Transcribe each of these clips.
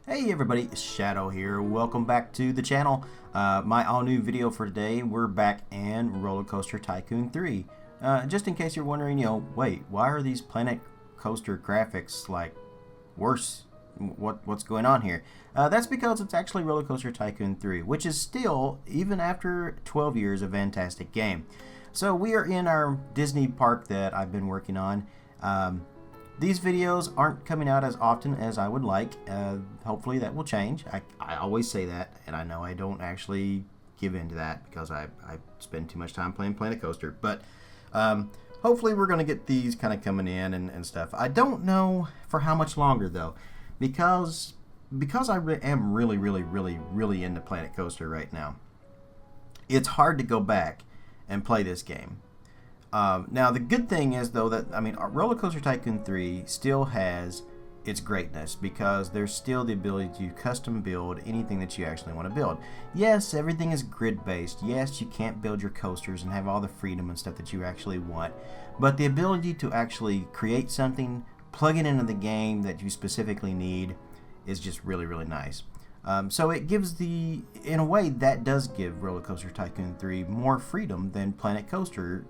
Hey everybody, it's Shadow here. Welcome back to the channel. My all-new video for today. We're back in Roller Coaster Tycoon 3. Just in case you're wondering, wait, why are these Planet Coaster graphics like worse? What's going on here? That's because it's actually Roller Coaster Tycoon 3, which is still, even after 12 years, a fantastic game. So we are in our Disney park that I've been working on. These videos aren't coming out as often as I would like. Hopefully that will change. I always say that, and I know I don't actually give in to that because I spend too much time playing Planet Coaster. But hopefully we're going to get these kind of coming in and stuff. I don't know for how much longer, though, because I am really into Planet Coaster right now. It's hard to go back and play this game. Now, the good thing is, though, that, Roller Coaster Tycoon 3 still has its greatness because there's still the ability to custom build anything that you actually want to build. Yes, everything is grid-based. Yes, you can't build your coasters and have all the freedom and stuff that you actually want. But the ability to actually create something, plug it into the game that you specifically need is just really nice. So it gives in a way, that does give Roller Coaster Tycoon 3 more freedom than Planet Coaster,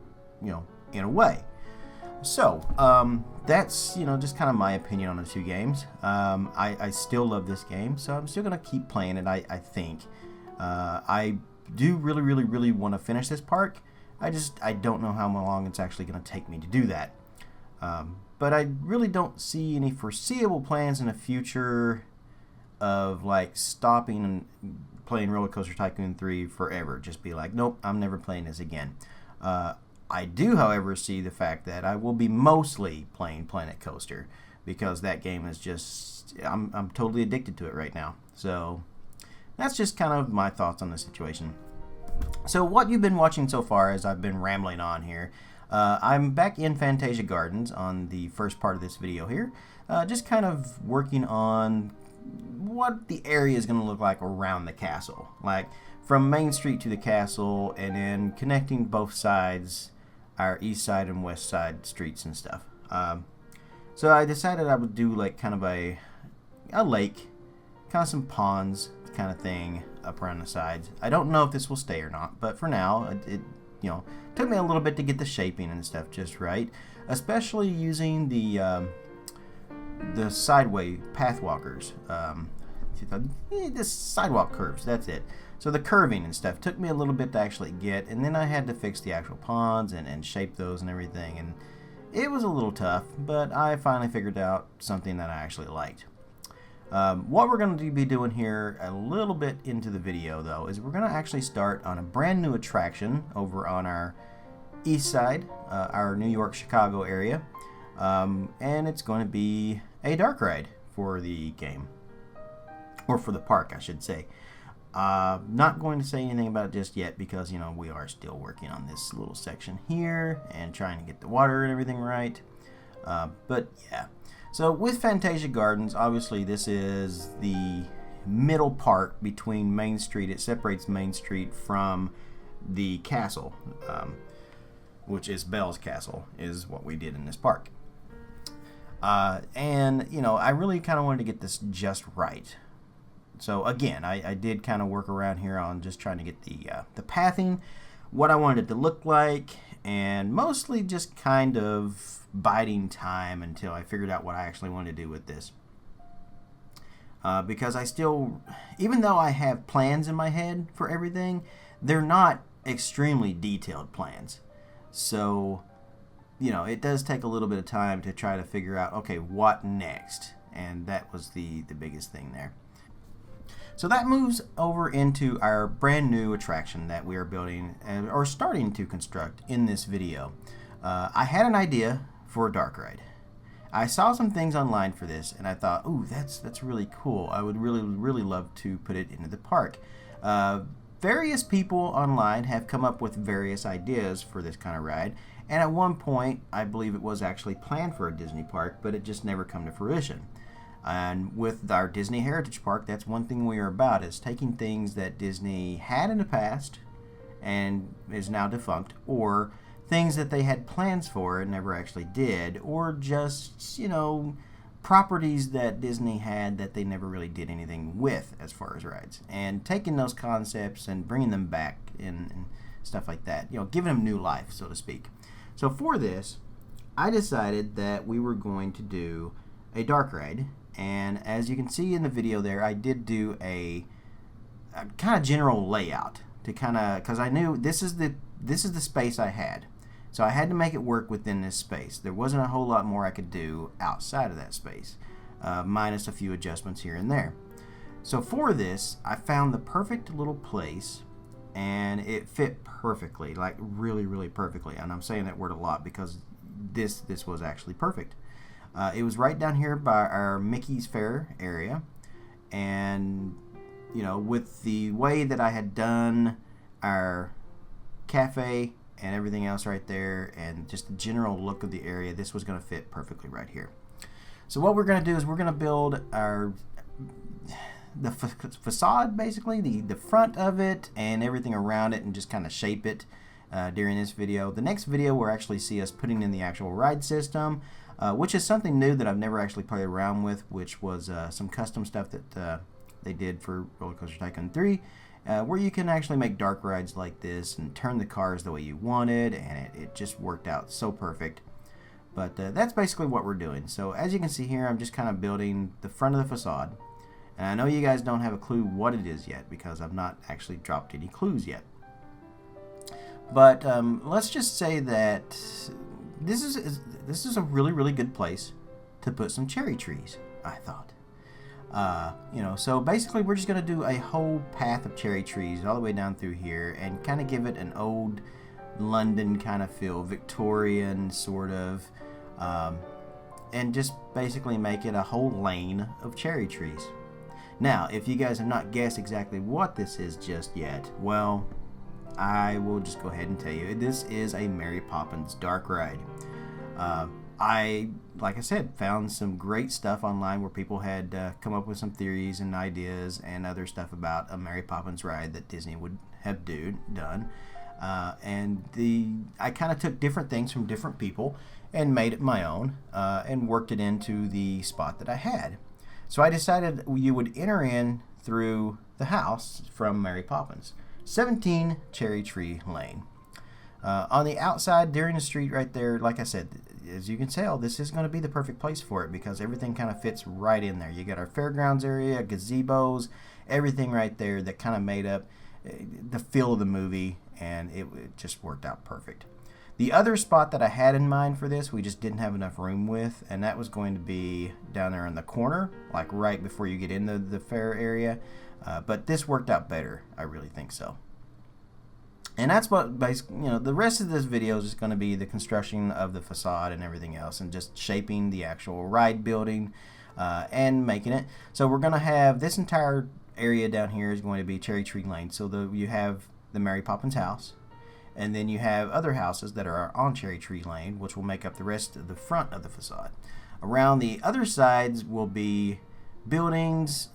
in a way. So that's just kind of my opinion on the two games. I still love this game, so I'm still gonna keep playing it. I think I do really want to finish this park. I don't know how long it's actually gonna take me to do that. But I really don't see any foreseeable plans in the future of like stopping and playing Roller Coaster Tycoon 3 forever. Just be like, nope, I'm never playing this again. I do, however, see the fact that I will be mostly playing Planet Coaster because that game is just, I'm totally addicted to it right now. So that's just kind of my thoughts on the situation. So what you've been watching so far as I've been rambling on here, I'm back in Fantasia Gardens on the first part of this video here, just kind of working on what the area is going to look like around the castle, like from Main Street to the castle, and then connecting both sides, our east side and west side streets and stuff. So I decided I would do like kind of a lake, kind of some ponds kind of thing up around the sides. I don't know if this will stay or not, but for now, it took me a little bit to get the shaping and stuff just right, especially using the sideway pathwalkers, the sidewalk curves, that's it. So the curving and stuff took me a little bit to actually get, and then I had to fix the actual ponds and shape those and everything, and it was a little tough, but I finally figured out something that I actually liked. What we're going to be doing here a little bit into the video, though, is we're going to actually start on a brand new attraction over on our east side, our New York, Chicago area, and it's going to be a dark ride for the game, or for the park, I should say. Not going to say anything about it just yet because, we are still working on this little section here and trying to get the water and everything right. But yeah. So with Fantasia Gardens, obviously this is the middle part between Main Street. It separates Main Street from the castle, which is Belle's Castle, is what we did in this park. And, I really kind of wanted to get this just right. So again, I did kind of work around here on just trying to get the pathing, what I wanted it to look like, and mostly just kind of biding time until I figured out what I actually wanted to do with this. Because I still, even though I have plans in my head for everything, they're not extremely detailed plans. So, it does take a little bit of time to try to figure out, okay, what next? And that was the biggest thing there. So that moves over into our brand new attraction that we are building or starting to construct in this video. I had an idea for a dark ride. I saw some things online for this and I thought, ooh, that's really cool. I would really love to put it into the park. Various people online have come up with various ideas for this kind of ride, and at one point I believe it was actually planned for a Disney park, but it just never come to fruition. And with our Disney Heritage Park, that's one thing we are about, is taking things that Disney had in the past and is now defunct, or things that they had plans for and never actually did, or just, properties that Disney had that they never really did anything with as far as rides, and taking those concepts and bringing them back and stuff like that, you know, giving them new life, so to speak. So for this, I decided that we were going to do a dark ride, and as you can see in the video there, I did do a kind of general layout to kind of, because I knew this is the space I had. So I had to make it work within this space. There wasn't a whole lot more I could do outside of that space, minus a few adjustments here and there. So for this, I found the perfect little place, and it fit perfectly, like really, really perfectly. And I'm saying that word a lot because this was actually perfect. It was right down here by our Mickey's Fair area, and you know, with the way that I had done our cafe and everything else right there, and just the general look of the area, this was going to fit perfectly right here. So what we're going to do is we're going to build the facade, basically the front of it and everything around it, and just kind of shape it during this video. The next video will actually see us putting in the actual ride system, which is something new that I've never actually played around with, which was some custom stuff that they did for Roller Coaster Tycoon 3. Where you can actually make dark rides like this and turn the cars the way you wanted, and it just worked out so perfect. But that's basically what we're doing. So as you can see here, I'm just kind of building the front of the facade, and I know you guys don't have a clue what it is yet because I've not actually dropped any clues yet. But let's just say that this is a really, really good place to put some cherry trees, I thought. You know, so basically we're just going to do a whole path of cherry trees all the way down through here and kind of give it an old London kind of feel, Victorian sort of, and just basically make it a whole lane of cherry trees. Now, if you guys have not guessed exactly what this is just yet, well, I will just go ahead and tell you. This is a Mary Poppins dark ride. Like I said, found some great stuff online where people had come up with some theories and ideas and other stuff about a Mary Poppins ride that Disney would have done. And I kind of took different things from different people and made it my own, and worked it into the spot that I had. So I decided you would enter in through the house from Mary Poppins. 17 Cherry Tree Lane. On the outside, during the street right there, like I said, as you can tell, this is going to be the perfect place for it because everything kind of fits right in there. You got our fairgrounds area, gazebos, everything right there that kind of made up the feel of the movie, and it just worked out perfect. The other spot that I had in mind for this, we just didn't have enough room with, and that was going to be down there in the corner, like right before you get into the fair area. But this worked out better. I really think so. And that's what basically, you know, the rest of this video is just going to be the construction of the facade and everything else, and just shaping the actual ride building and making it. So we're going to have this entire area down here is going to be Cherry Tree Lane. So you have the Mary Poppins house, and then you have other houses that are on Cherry Tree Lane, which will make up the rest of the front of the facade. Around the other sides will be buildings,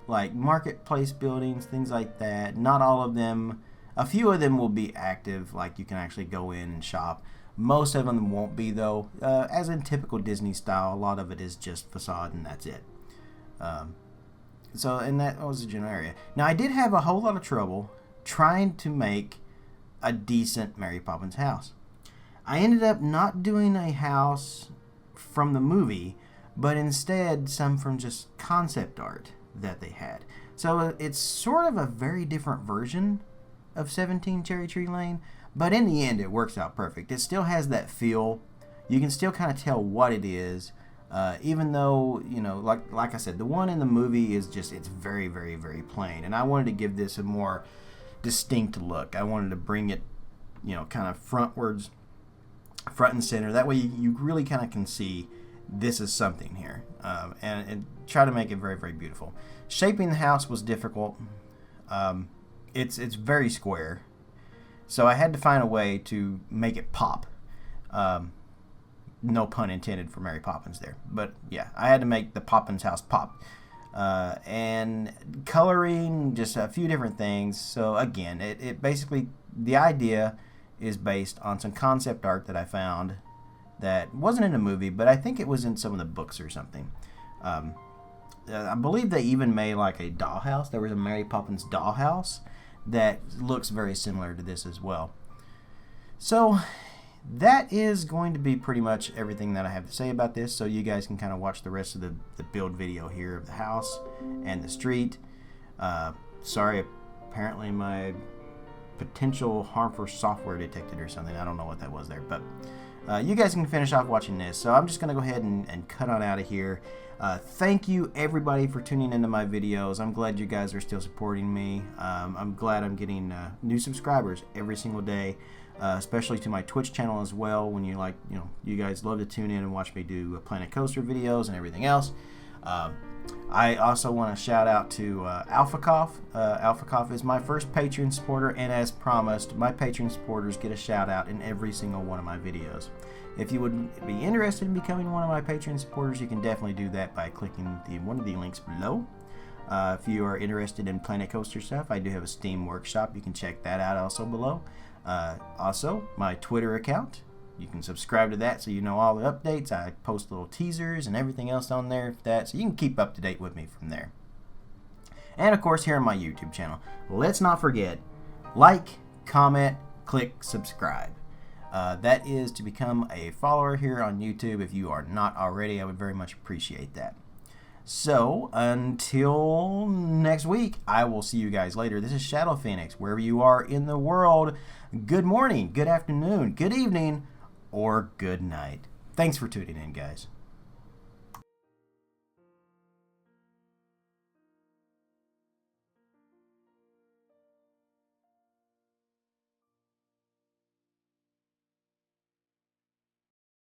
like marketplace buildings, things like that. Not all of them. A few of them will be active, like you can actually go in and shop. Most of them won't be, though. As in typical Disney style, a lot of it is just facade and that's it. And that was the general area. Now, I did have a whole lot of trouble trying to make a decent Mary Poppins house. I ended up not doing a house from the movie, but instead some from just concept art that they had. So it's sort of a very different version of 17 Cherry Tree Lane, but in the end it works out perfect. It still has that feel. You can still kind of tell what it is, even though, you know, like I said, the one in the movie is just, it's very, very, very plain, and I wanted to give this a more distinct look. I wanted to bring it, you know, kind of frontwards, front and center. That way you really kind of can see this is something here, and try to make it very, very beautiful. Shaping the house was difficult. It's very square, so I had to find a way to make it pop. No pun intended for Mary Poppins there, but yeah, I had to make the Poppins house pop. And coloring, just a few different things. So again, it basically, the idea is based on some concept art that I found that wasn't in a movie, but I think it was in some of the books or something. I believe they even made like a dollhouse. There was a Mary Poppins dollhouse that looks very similar to this as well. So that is going to be pretty much everything that I have to say about this, so you guys can kind of watch the rest of the build video here of the house and the street. Sorry, apparently my potential harmful software detected or something. I don't know what that was there, but you guys can finish off watching this. So I'm just going to go ahead and cut on out of here. Thank you everybody for tuning into my videos. I'm glad you guys are still supporting me. I'm glad I'm getting new subscribers every single day. Especially to my Twitch channel as well, when you guys love to tune in and watch me do Planet Coaster videos and everything else. I also want to shout out to Alfacough. Alfacough is my first Patreon supporter, and as promised, my Patreon supporters get a shout out in every single one of my videos. If you would be interested in becoming one of my Patreon supporters, you can definitely do that by clicking one of the links below. If you are interested in Planet Coaster stuff, I do have a Steam workshop. You can check that out also below. Also, my Twitter account. You can subscribe to that so you know all the updates. I post little teasers and everything else on there, so you can keep up to date with me from there. And of course, here on my YouTube channel. Let's not forget, like, comment, click, subscribe. That is to become a follower here on YouTube. If you are not already, I would very much appreciate that. So, until next week, I will see you guys later. This is Shadow Phoenix. Wherever you are in the world, good morning, good afternoon, good evening, or good night. Thanks for tuning in, guys.